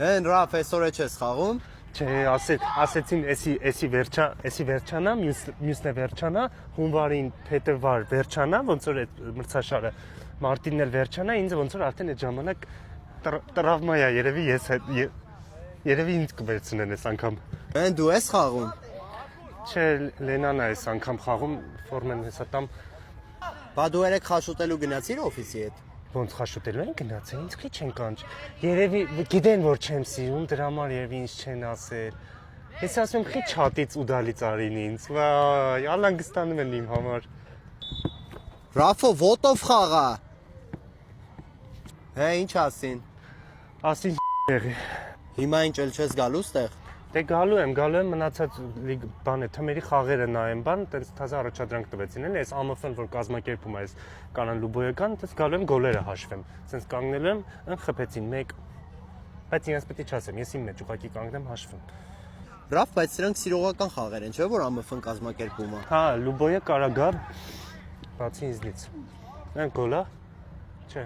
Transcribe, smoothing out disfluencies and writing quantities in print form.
Են Ռաֆ, այսօր է չես խաղում։ Չէ, ասեցին, էսի վերջանա, մյուսն է վերջանա, հունվարին փետրվար վերջանա, ոնց որ այդ մրցաշարը մարտինն էլ վերջանա, ինձ ոնց որ արդեն այդ ժամանակ տրավմա է, երևի ինձ կվերցնեն այս անգամ։ Են դու ես խաղում։ Չէ, Լենան է այս անգամ խաղում, ֆորմեն հեսա տամ։ Բա դու երեք խաշուտելու գնացիր օֆիսի հետ։ Ոնց խաշուտելու են գնացել, ինձ քիչ են կանչ։ Երևի գիտեն որ չեմ սիրում, դրա համար երևի ինձ չեն ասել։ Ես ասում քիչ հատից ու դալից արին ինձ։ Վայ, ալանգստանում են իմ համար։ Ռաֆո, ոտով խաղա։ Հե, ինչ ասին։ Ասին եղի։ Հիմա ինչ էլ չես գալու ստեղ։ Դե գալու եմ, մնացած բան է, թմերի խաղերը նայեմ, բան, տենց թազա առաջադրանք տվեցին, էլի, այս ԱՄՖ-ն, որ կազմակերպում է այս կանան լուբոյական, տենց գալու եմ գոլերը հաշվեմ։ Տենց կանգնել եմ, խփեցին 1, բայց ինձ պետք է չասեմ, ես իմ մեջ ուղղակի կանգնեմ հաշվեմ։ Ռաֆ, բայց սրանք սիրողական խաղեր են, չէ՞ որ ԱՄՖ-ն կազմակերպում է։ Հա, լուբոյը կարա գար, բացի ինձնից։ Այն գոլա, չէ։